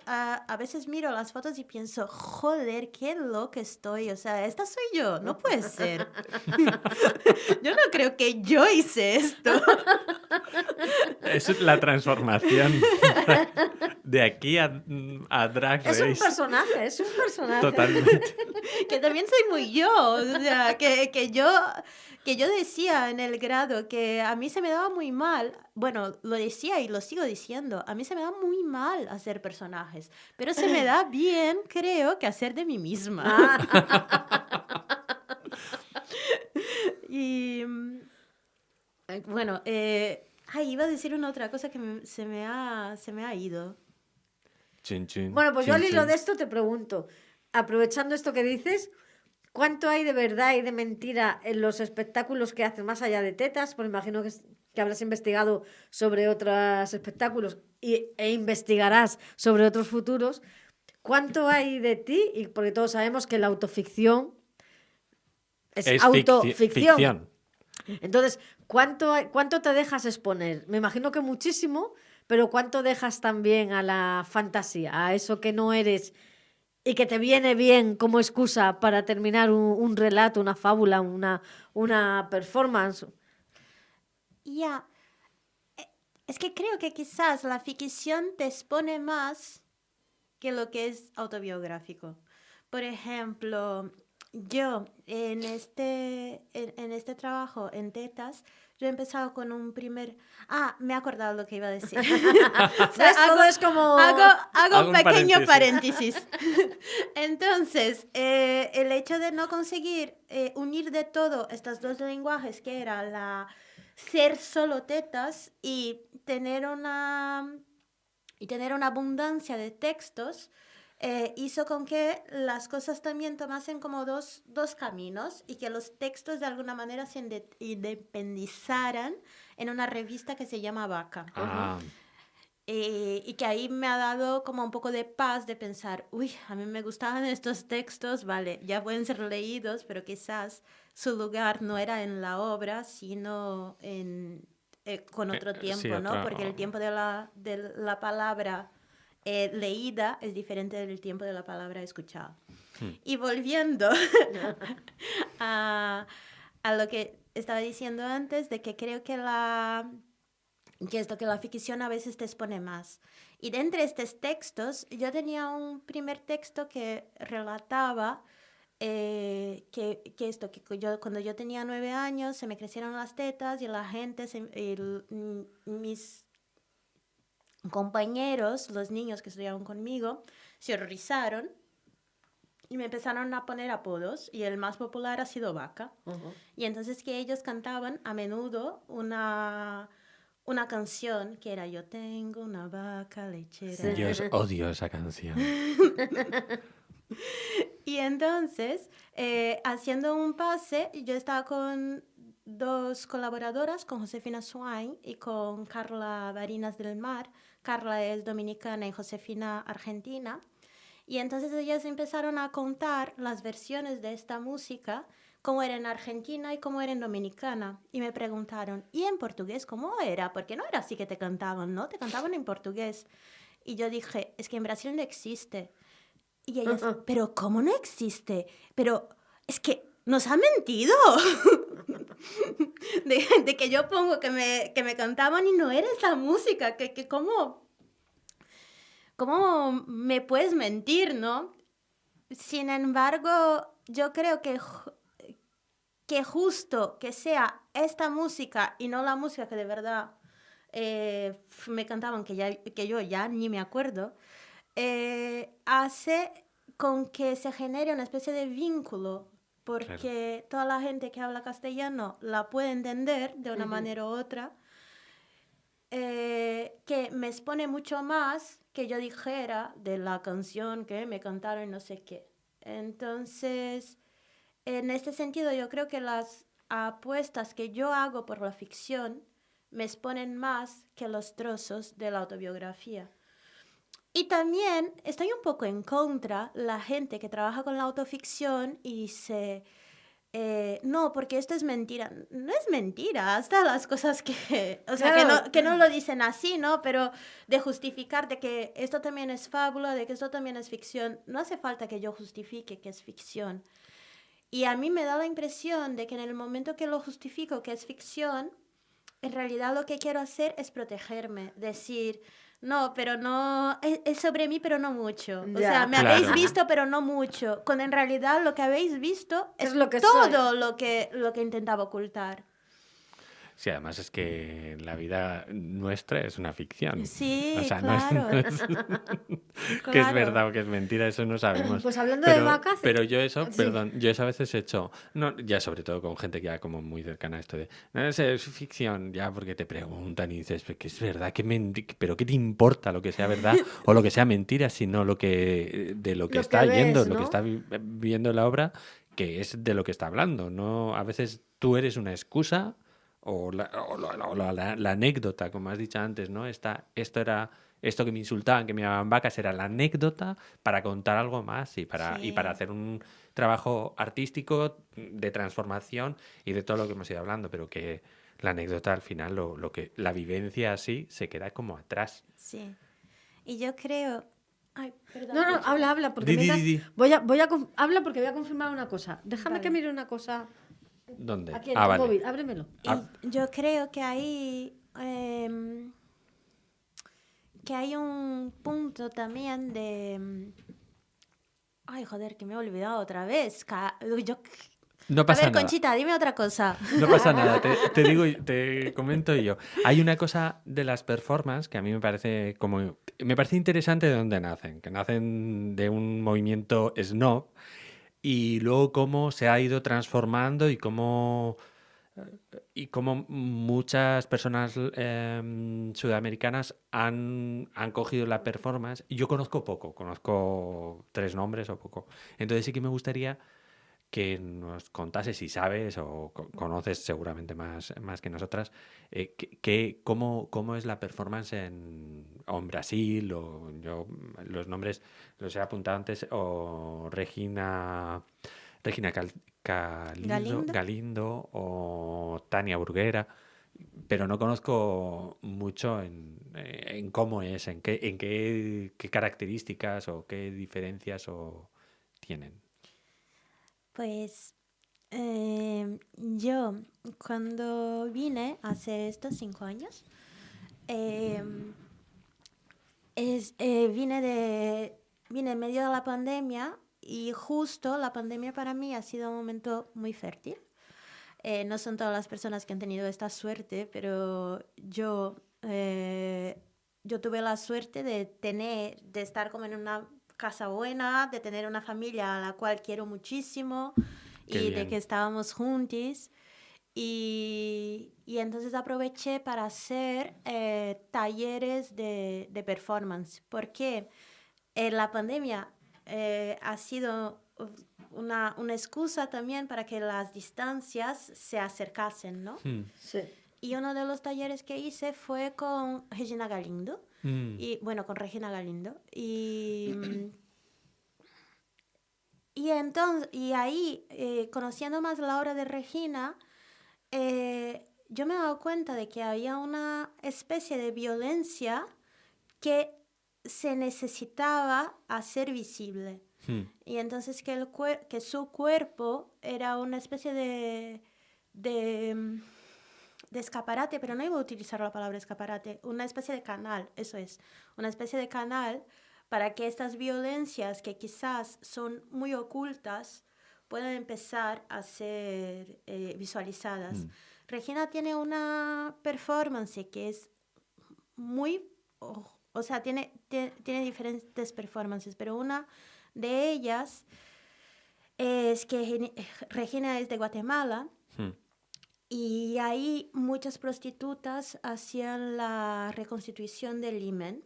a veces miro las fotos y pienso, joder, qué loca estoy. O sea, esta soy yo, no puede ser. Yo no creo que yo hice esto. Es la transformación de aquí a Drag Race. Es un personaje. Totalmente. Que también soy muy yo. O sea, que yo decía en el grado que a mí se me daba muy mal, bueno, lo decía y lo sigo diciendo, a mí se me da muy mal hacer personajes, pero se me da bien, creo, que hacer de mí misma. Y bueno, iba a decir una otra cosa que se me ha ido. Chin, chin, bueno, pues chin, yo al hilo chin. de esto te pregunto, aprovechando esto que dices, ¿cuánto hay de verdad y de mentira en los espectáculos que haces más allá de tetas? Pues imagino que habrás investigado sobre otros espectáculos e investigarás sobre otros futuros. ¿Cuánto hay de ti? Y porque todos sabemos que la autoficción es autoficción. Ficción. Entonces, ¿cuánto te dejas exponer? Me imagino que muchísimo, pero ¿cuánto dejas también a la fantasía, a eso que no eres y que te viene bien como excusa para terminar un relato, una fábula, una performance? Ya. Es que creo que quizás la ficción te expone más que lo que es autobiográfico. Por ejemplo, yo en este trabajo en tetas, yo he empezado con un primer... me he acordado lo que iba a decir. O sea, todo es como... Hago un pequeño paréntesis. Entonces, el hecho de no conseguir unir de todo estos dos lenguajes, que era ser solo tetas y tener una abundancia de textos, hizo con que las cosas también tomasen como dos caminos y que los textos de alguna manera se independizaran en una revista que se llama Vaca. Y que ahí me ha dado como un poco de paz de pensar, uy, a mí me gustaban estos textos, vale, ya pueden ser leídos, pero quizás su lugar no era en la obra, sino con otro tiempo, sí, ¿no? Porque el tiempo de la palabra leída es diferente del tiempo de la palabra escuchada. Y volviendo a lo que estaba diciendo antes, de que creo que que la ficción a veces te expone más. Y de entre estos textos, yo tenía un primer texto que relataba cuando yo tenía 9 años se me crecieron las tetas y la gente, mis compañeros, los niños que estudiaban conmigo, se horrorizaron y me empezaron a poner apodos y el más popular ha sido Vaca. Uh-huh. Y entonces que ellos cantaban a menudo una canción que era Yo tengo una vaca lechera. Sí. Yo odio esa canción. Y entonces, haciendo un pase, yo estaba con 2 colaboradoras, con Josefina Swain y con Carla Barinas del Mar. Carla es dominicana y Josefina argentina. Y entonces ellas empezaron a contar las versiones de esta música, cómo era en Argentina y cómo era en Dominicana. Y me preguntaron, ¿y en portugués cómo era? Porque no era así que te cantaban, ¿no? Te cantaban en portugués. Y yo dije, es que en Brasil no existe. Y ellas, ¿pero cómo no existe? Pero es que nos ha mentido. de que yo pongo que me cantaban y no era esa música. Que ¿cómo me puedes mentir, no? Sin embargo, yo creo que justo que sea esta música y no la música que de verdad me cantaban, que yo ya ni me acuerdo, hace con que se genere una especie de vínculo, porque toda la gente que habla castellano la puede entender de una manera u otra, que me expone mucho más que yo dijera de la canción que me cantaron y no sé qué. Entonces, en este sentido, yo creo que las apuestas que yo hago por la ficción me exponen más que los trozos de la autobiografía. Y también estoy un poco en contra la gente que trabaja con la autoficción y dice, no, porque esto es mentira. No es mentira, hasta las cosas que... O sea, claro, que no lo dicen así, ¿no? Pero de justificar de que esto también es fábula, de que esto también es ficción, no hace falta que yo justifique que es ficción. Y a mí me da la impresión de que en el momento que lo justifico que es ficción, en realidad lo que quiero hacer es protegerme, decir... No, pero no, es sobre mí, pero no mucho. O sea, me habéis visto, pero no mucho. Cuando en realidad lo que habéis visto es lo que todo lo que intentaba ocultar. Sí, además es que la vida nuestra es una ficción. Sí, o sea, claro. No es que es verdad o que es mentira, eso no sabemos. Pues hablando de vacas... Pero yo eso, perdón, yo eso a veces he hecho, no, ya sobre todo con gente que ya como muy cercana a esto de, no sé, es ficción, ya porque te preguntan y dices, que es verdad, pero ¿qué te importa lo que sea verdad o lo que sea mentira, sino de lo que está yendo, ¿no? Lo que está viendo la obra, que es de lo que está hablando, ¿no? A veces tú eres una excusa... O la anécdota, como has dicho antes, ¿no? Esto que me insultaban, que me llamaban vacas, era la anécdota para contar algo más y para hacer un trabajo artístico de transformación y de todo lo que hemos ido hablando, pero que la anécdota al final, la vivencia así, se queda como atrás. Sí. Y yo creo... Ay, perdón. No, habla, porque habla porque voy a confirmar una cosa. Déjame que mire una cosa... ¿Dónde? Aquí en el móvil, ábremelo. Y yo creo que hay un punto también de... Ay, joder, que me he olvidado otra vez. No pasa nada. Conchita, dime otra cosa. No pasa nada, te comento yo. Hay una cosa de las performances que a mí me parece interesante de dónde nacen, que nacen de un movimiento snob y luego cómo se ha ido transformando y cómo muchas personas sudamericanas han cogido la performance. Y yo conozco 3 nombres o poco. Entonces sí que me gustaría que nos contase, si sabes o conoces seguramente más que nosotras, cómo es la performance en Brasil, o yo los nombres los he apuntado antes, o Regina Galindo o Tania Burguera, pero no conozco mucho en cómo es, en qué características o qué diferencias tienen. Pues yo cuando vine hace estos 5 años, vine en medio de la pandemia, y justo la pandemia para mí ha sido un momento muy fértil. No son todas las personas que han tenido esta suerte, pero yo tuve la suerte de estar como en una casa buena, de tener una familia a la cual quiero muchísimo. Qué y bien. De que estábamos juntos. Y entonces aproveché para hacer talleres de performance, porque la pandemia ha sido una excusa también para que las distancias se acercasen, ¿no? Sí. Y uno de los talleres que hice fue con Regina Galindo. Con Regina Galindo. Y ahí, conociendo más la obra de Regina, yo me he dado cuenta de que había una especie de violencia que se necesitaba hacer visible. Y entonces que su cuerpo era una especie de escaparate, pero no iba a utilizar la palabra escaparate, una especie de canal, eso es, una especie de canal para que estas violencias que quizás son muy ocultas puedan empezar a ser visualizadas. Regina tiene una performance que es muy... O sea, tiene diferentes performances, pero una de ellas es que Regina es de Guatemala. Y ahí muchas prostitutas hacían la reconstitución del himen,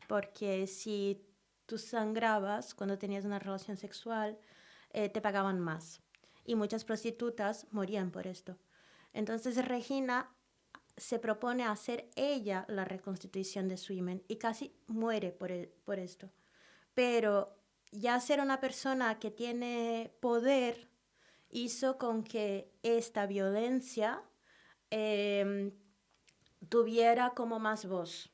porque si tú sangrabas cuando tenías una relación sexual, te pagaban más. Y muchas prostitutas morían por esto. Entonces Regina se propone hacer ella la reconstitución de su himen y casi muere por esto. Pero ya ser una persona que tiene poder hizo con que esta violencia tuviera como más voz.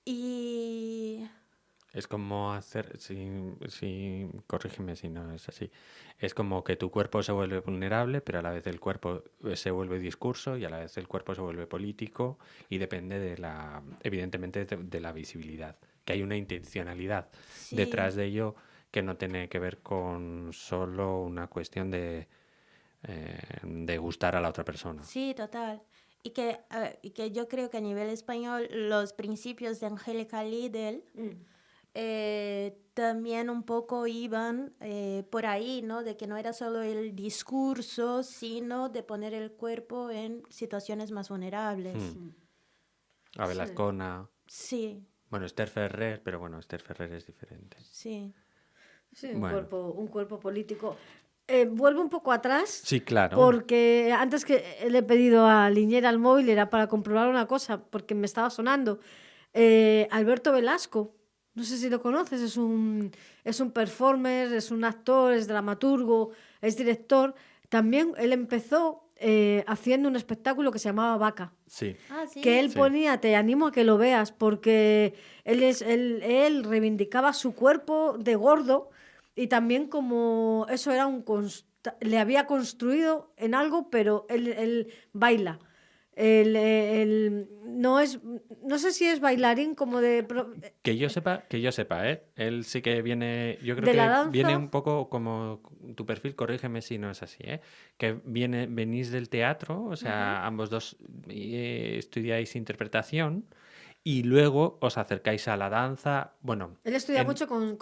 Y... Es como hacer, corrígeme si no es así, es como que tu cuerpo se vuelve vulnerable, pero a la vez el cuerpo se vuelve discurso y a la vez el cuerpo se vuelve político, y depende evidentemente de la visibilidad, que hay una intencionalidad detrás de ello, que no tiene que ver con solo una cuestión de gustar a la otra persona. Sí, total. Y que yo creo que a nivel español los principios de Angélica Lidl también un poco iban por ahí, ¿no? De que no era solo el discurso, sino de poner el cuerpo en situaciones más vulnerables. Abel Azcona. Sí. Bueno, Esther Ferrer, pero bueno, Esther Ferrer es diferente. Sí. Sí, un cuerpo político. Vuelvo un poco atrás. Sí, claro. Porque antes que le he pedido a Liñera al móvil era para comprobar una cosa, porque me estaba sonando. Alberto Velasco, no sé si lo conoces, es un performer, es un actor, es dramaturgo, es director. También él empezó haciendo un espectáculo que se llamaba Vaca. Sí. Que él ponía, te animo a que lo veas, porque él reivindicaba su cuerpo de gordo, y también como eso era le había construido en algo, pero él baila. No sé si es bailarín como de... Que yo sepa, él sí que viene, yo creo ¿De que la danza? Viene un poco como tu perfil, corrígeme si no es así, que venís del teatro, o sea, ambos dos estudiáis interpretación y luego os acercáis a la danza. Bueno, él estudia mucho con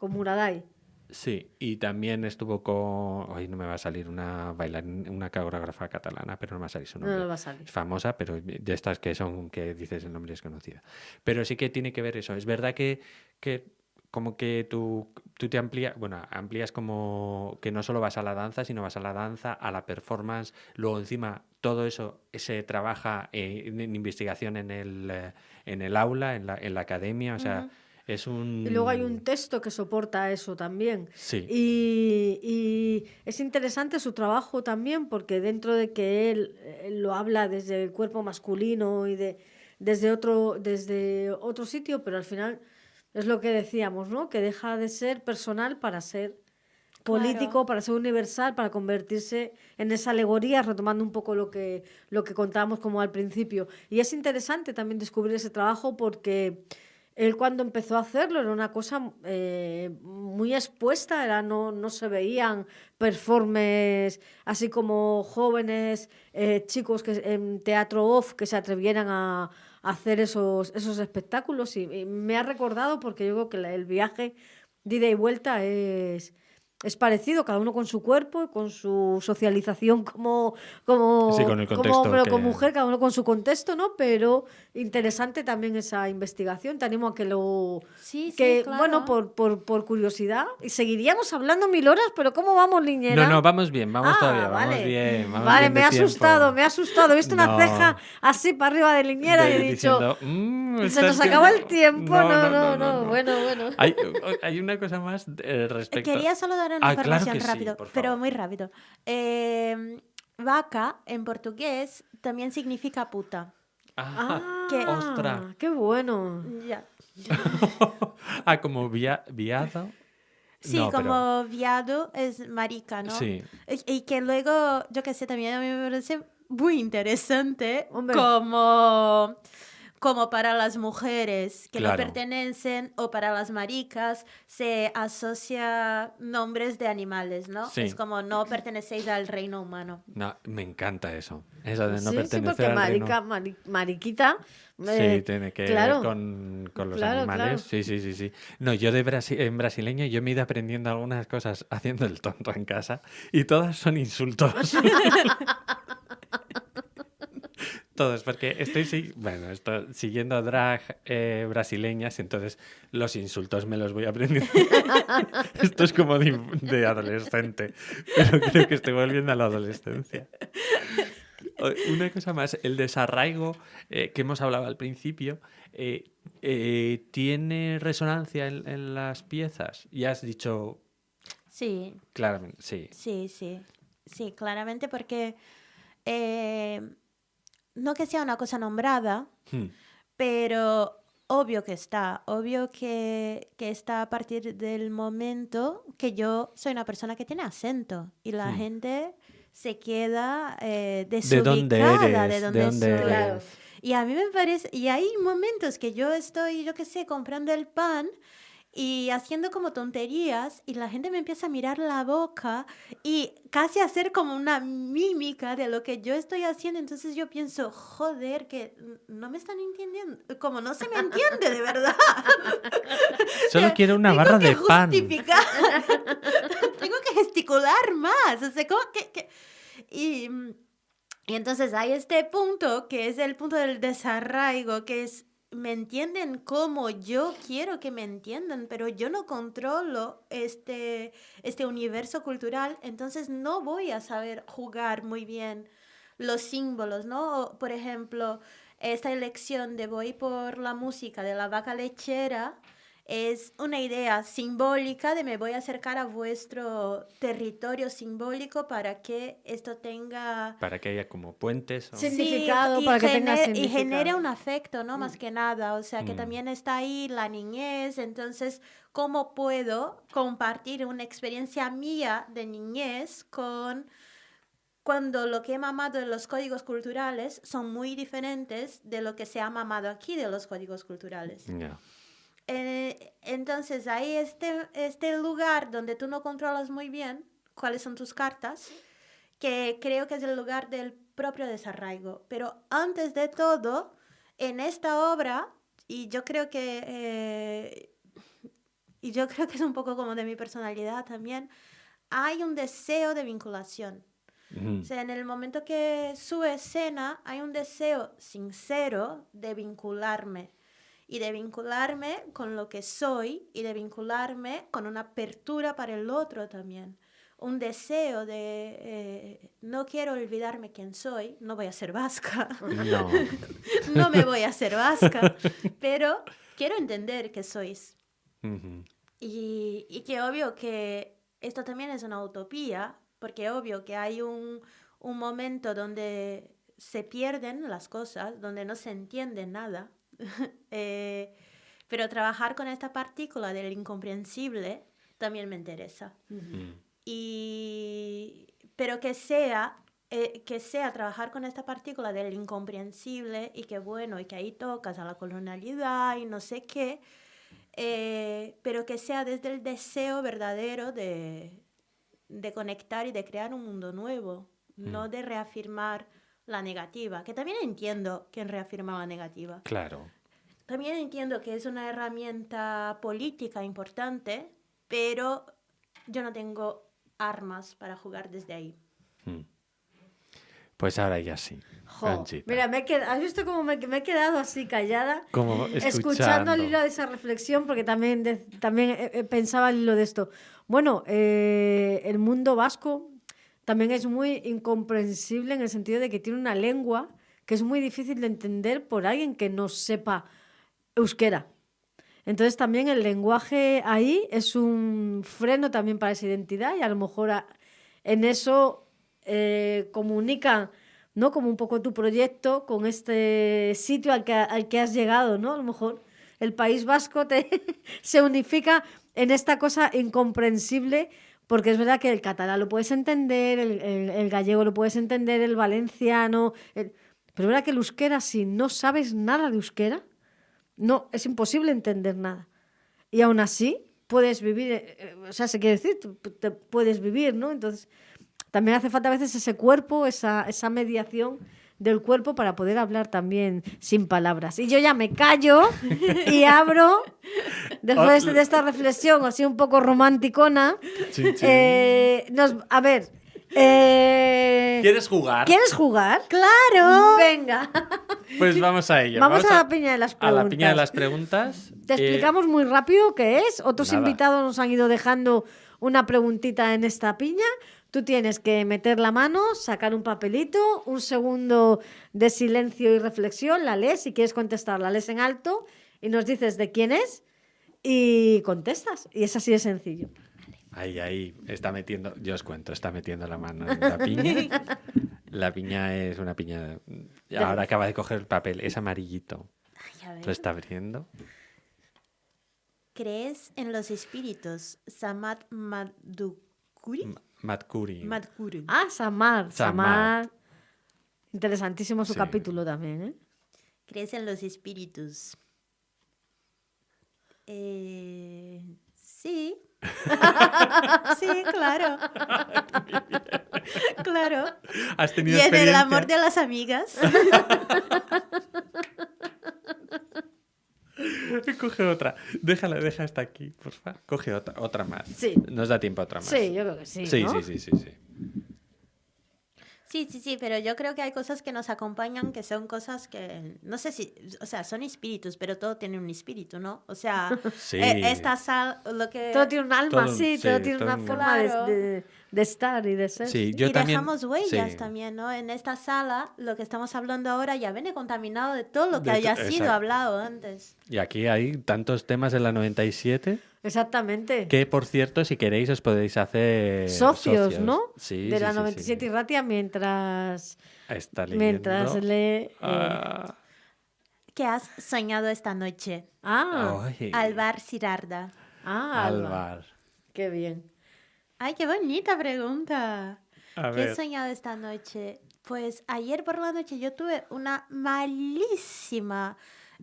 Muraday. Sí, y también estuvo con... Hoy no me va a salir una coreógrafa catalana, pero no me va a salir su nombre. No va a salir. Es famosa, pero de estas que dices el nombre es conocida. Pero sí que tiene que ver eso. Es verdad que como que tú te amplías como que no solo vas a la danza, sino vas a la danza, a la performance, luego encima todo eso se trabaja en investigación en el aula, en la academia, o sea, es Y luego hay un un... texto que soporta eso también. Sí, Y es interesante su trabajo también porque dentro de que él lo habla desde el cuerpo masculino y desde otro sitio, pero al final es lo que decíamos, ¿no? Que deja de ser personal para ser político, Claro. para ser universal, para convertirse en esa alegoría, retomando un poco lo que contábamos como al principio. Y es interesante también descubrir ese trabajo porque él cuando empezó a hacerlo era una cosa muy expuesta, no se veían performers así como jóvenes chicos que en teatro off que se atrevieran a hacer esos espectáculos y me ha recordado porque yo creo que el viaje de ida y vuelta es parecido, cada uno con su cuerpo y con su socialización sí, con el contexto pero que... con mujer, cada uno con su contexto, ¿no? Pero interesante también esa investigación. Te animo a Sí, sí, bueno, claro. por curiosidad. Y seguiríamos hablando 1000 horas, pero ¿cómo vamos, Liñera? No, vamos bien, vamos todavía, Vale. vamos Vale, bien me de ha tiempo. asustado, me ha asustado. He visto una No, ceja así para arriba de Liñera y he dicho, diciendo, se estás nos que acaba no". el tiempo. No. No. Bueno. Hay una cosa más respecto... Quería solo dar una Ah, claro información que sí, rápido, por pero favor. muy rápido. Vaca en portugués también significa puta. Que Ostras. Qué bueno. ya. Como viado. Sí, No, pero como viado es marica, ¿no? sí, Y que luego, yo qué sé, también a mí me parece muy interesante Hombre. como para las mujeres que no claro. pertenecen o para las maricas se asocia nombres de animales, ¿no? Sí. Es como no pertenecéis al reino humano. No, me encanta eso. Eso de no Sí, pertenecer porque al reino. mariquita. Sí, tiene que claro, ver con los claro, animales. claro. Sí. No, yo en brasileño yo me he ido aprendiendo algunas cosas haciendo el tonto en casa y todas son insultos. Todos, porque estoy siguiendo drag brasileñas, entonces los insultos me los voy aprendiendo. Esto es como de adolescente, pero creo que estoy volviendo a la adolescencia. Una cosa más, el desarraigo que hemos hablado al principio, ¿tiene resonancia en las piezas? Y has dicho Sí, claramente, sí. sí, claramente porque no que sea una cosa nombrada, pero obvio que está a partir del momento que yo soy una persona que tiene acento y la gente se queda desubicada de dónde soy. Claro. Y a mí me parece, y hay momentos que yo estoy, yo qué sé, comprando el pan y haciendo como tonterías y la gente me empieza a mirar la boca y casi hacer como una mímica de lo que yo estoy haciendo. Entonces yo pienso, joder, que no me están entendiendo, como no se me entiende de verdad. Solo quiero una barra de pan. Tengo que gesticular más, o sea, como que... Y entonces hay este punto que es el punto del desarraigo, que es me entienden como yo quiero que me entiendan, pero yo no controlo este universo cultural, entonces no voy a saber jugar muy bien los símbolos, ¿no? Por ejemplo, esta elección de voy por la música de la vaca lechera es una idea simbólica de me voy a acercar a vuestro territorio simbólico para que esto tenga... Para que haya como puentes. Significado, Sí, para que tenga y significado. genere un afecto, ¿no? Más que nada, o sea, que también está ahí la niñez, entonces, ¿cómo puedo compartir una experiencia mía de niñez cuando lo que he mamado de los códigos culturales son muy diferentes de lo que se ha mamado aquí de los códigos culturales? Yeah. Entonces, hay este lugar donde tú no controlas muy bien cuáles son tus cartas, que creo que es el lugar del propio desarraigo. Pero antes de todo, en esta obra, y yo creo que es un poco como de mi personalidad también, hay un deseo de vinculación. O sea, en el momento que sube escena, hay un deseo sincero de vincularme. y de vincularme con lo que soy y de vincularme con una apertura para el otro también. Un deseo de no quiero olvidarme quién soy, no voy a ser vasca, No. no me voy a ser vasca, pero quiero entender que sois. Ujú. Y que obvio que esto también es una utopía, porque obvio que hay un momento donde se pierden las cosas, donde no se entiende nada. Pero trabajar con esta partícula del incomprensible también me interesa. Pero que sea trabajar con esta partícula del incomprensible y que bueno, y que ahí tocas a la colonialidad y no sé qué, pero que sea desde el deseo verdadero de conectar y de crear un mundo nuevo, no de reafirmar la negativa, que también entiendo quién reafirma la negativa. Claro. También entiendo que es una herramienta política importante, pero yo no tengo armas para jugar desde ahí. Pues ahora ya sí. Mira, ¿has visto cómo me he quedado así callada? Como Escuchando el hilo de esa reflexión, porque también pensaba el hilo de esto. Bueno, el mundo vasco también es muy incomprensible en el sentido de que tiene una lengua que es muy difícil de entender por alguien que no sepa euskera. Entonces también el lenguaje ahí es un freno también para esa identidad y a lo mejor en eso comunican, ¿no? Como un poco tu proyecto con este sitio al que has llegado, ¿no? A lo mejor el País Vasco se unifica en esta cosa incomprensible, porque es verdad que el catalán lo puedes entender, el gallego lo puedes entender, el valenciano, pero es verdad que el euskera, si no sabes nada de euskera, no, es imposible entender nada. Y aún así puedes vivir, o sea, se quiere decir, te puedes vivir, ¿no? Entonces también hace falta a veces ese cuerpo, esa mediación del cuerpo para poder hablar también sin palabras. Y yo ya me callo y abro, después de esta reflexión así un poco romanticona, a ver... ¿Quieres jugar? ¿Quieres jugar? ¡Claro! Venga. Pues vamos a ello. Vamos a la piña de las preguntas. A la piña de las preguntas. Te explicamos muy rápido qué es. Otros invitados nos han ido dejando una preguntita en esta piña. Tú tienes que meter la mano, sacar un papelito, un segundo de silencio y reflexión, la lees, si quieres contestar, la lees en alto y nos dices de quién es y contestas. Y es así de sencillo. Ahí, está metiendo, yo os cuento, está metiendo la mano en la piña. La piña es una piña, ahora acaba de coger el papel, es amarillito. Lo está abriendo. ¿Crees en los espíritus? Samat Madhukuri. Madhukuri. Ah, Samar. Interesantísimo su capítulo también, ¿eh? ¿Crees en los espíritus? Sí. Sí, claro. Claro. ¿Has tenido y en experiencia? el amor de las amigas. Coge otra. Deja esta aquí, por favor. Coge otra más. Sí. Nos da tiempo a otra más. Sí, yo creo que sí. Sí, ¿no? sí. Sí, pero yo creo que hay cosas que nos acompañan que son cosas que, no sé si, o sea, son espíritus, pero todo tiene un espíritu, ¿no? O sea, Sí. esta sal, lo que... Todo tiene un alma, todo tiene una todo forma Claro. de estar y de ser. Sí, yo y también. dejamos huellas sí. también, ¿no? En esta sala, lo que estamos hablando ahora ya viene contaminado de todo lo que De haya to- sido exacto. hablado antes. Y aquí hay tantos temas en la 97 Exactamente. que, por cierto, si queréis os podéis hacer Socios, ¿no? Sí, de sí, la sí, 97 sí. y Ratia mientras Está leyendo. lee... ¿Qué has soñado esta noche? Ay, Alvar Sirarda. Alba. Alvar. Qué bien. Ay, qué bonita pregunta. A ¿Qué he ver. soñado esta noche? Pues ayer por la noche yo tuve una malísima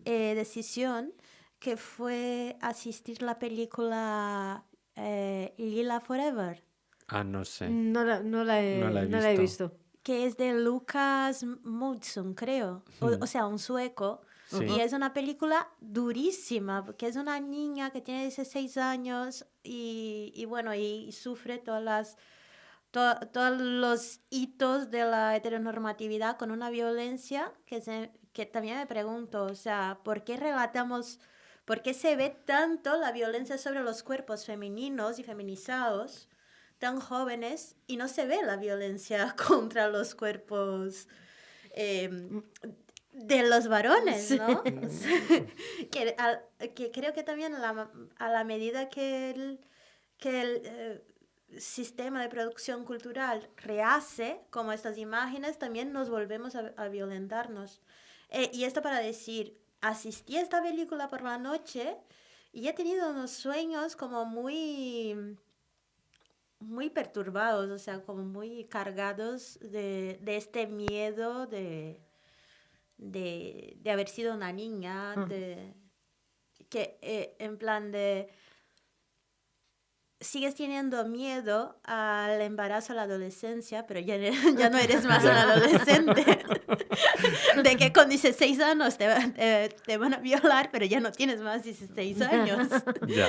decisión que fue asistir la película Lila Forever, No sé. No la he visto. que es de Lucas Moodysson, creo. O sea, un sueco. Sí. Y es una película durísima, porque es una niña que tiene 16 años y bueno, y sufre todos los hitos de la heteronormatividad con una violencia que que también me pregunto, o sea, ¿por qué se ve tanto la violencia sobre los cuerpos femeninos y feminizados tan jóvenes y no se ve la violencia contra los cuerpos de los varones, ¿no? Que creo que también a la medida que el sistema de producción cultural rehace como estas imágenes, también nos volvemos a violentarnos. Y esto para decir, asistí a esta película por la noche y he tenido unos sueños como muy perturbados, o sea, como muy cargados de este miedo de haber sido una niña, en plan de sigues teniendo miedo al embarazo, a la adolescencia, pero ya no eres más un adolescente. De que con 16 años te van a violar, pero ya no tienes más 16 años. Ya.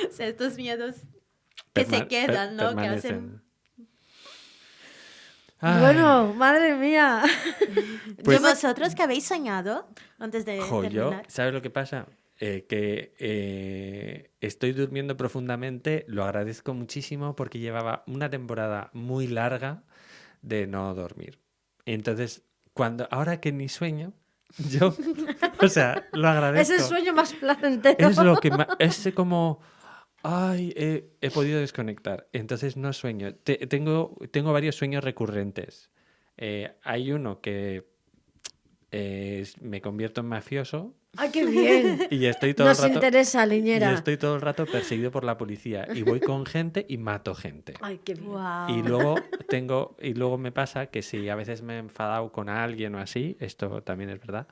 O sea, estos miedos que se quedan, ¿no? Que hacen... Bueno, madre mía. Pues, ¿vosotros qué habéis soñado antes de terminar? Yo, ¿sabes lo que pasa? Que estoy durmiendo profundamente, lo agradezco muchísimo porque llevaba una temporada muy larga de no dormir. Entonces, ahora que ni sueño, yo, o sea, lo agradezco. Es el sueño más placentero. Es lo que es como, ay, he podido desconectar. Entonces no sueño. Tengo varios sueños recurrentes. Hay uno que me convierto en mafioso. ¡Ay, qué bien! Y estoy todo Nos el rato, interesa, Liñera. y estoy todo el rato perseguido por la policía. Y voy con gente y mato gente. ¡Ay, qué bien! Wow. Y luego me pasa que si a veces me he enfadado con alguien o así, esto también es verdad.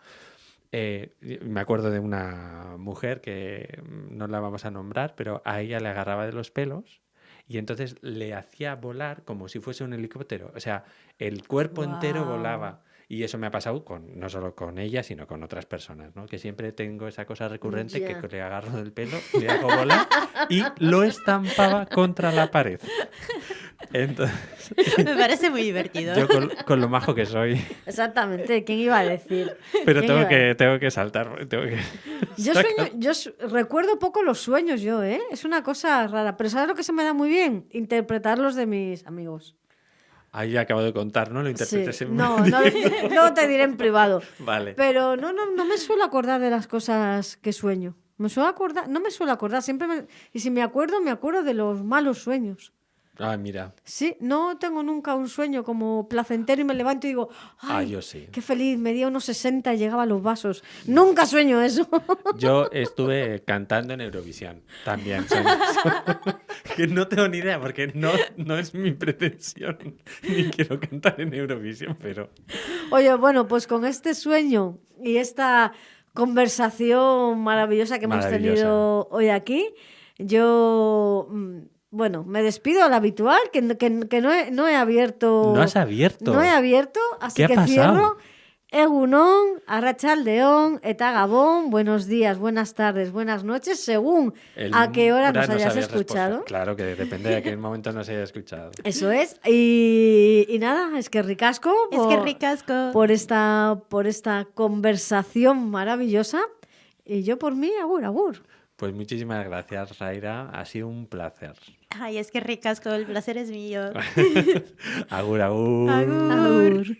Me acuerdo de una mujer que no la vamos a nombrar, pero a ella le agarraba de los pelos y entonces le hacía volar como si fuese un helicóptero. O sea, el cuerpo entero volaba. Y eso me ha pasado no solo con ella, sino con otras personas, ¿no? Que siempre tengo esa cosa recurrente que le agarro del pelo, le hago volar y lo estampaba contra la pared. Entonces, me parece muy divertido. Yo con lo majo que soy. Exactamente, ¿quién iba a decir? Pero tengo que saltar. Yo recuerdo poco los sueños yo, ¿eh? Es una cosa rara. Pero ¿sabes lo que se me da muy bien? Interpretarlos de mis amigos. Ahí acabo de contar, ¿no? Lo interpretes sí. en No, te diré en privado. Vale. Pero no me suelo acordar de las cosas que sueño. No me suelo acordar. Y si me acuerdo de los malos sueños. Ah, mira. Sí, no tengo nunca un sueño como placentero y me levanto y digo, ¡ay, yo sí! Qué feliz! Medía unos 60 y llegaba a los vasos. Nunca sueño eso. Yo estuve cantando en Eurovisión también. Que no tengo ni idea porque no es mi pretensión ni quiero cantar en Eurovisión, pero... Oye, bueno, pues con este sueño y esta conversación maravillosa que hemos tenido hoy aquí, yo... Bueno, me despido al habitual, que no he abierto... ¿No has abierto? No he abierto, así que cierro. Egunon, Arratsaldeon, eta Gabón, buenos días, buenas tardes, buenas noches, según a qué hora nos hayas escuchado. Respuesta. Claro que depende de a qué momento nos hayas escuchado. Eso es. Y nada, es que ricasco. Por esta conversación maravillosa. Y yo por mí, agur. Pues muchísimas gracias, Raira. Ha sido un placer. Ay, es que ricasco, el placer es mío. Agur. Agur.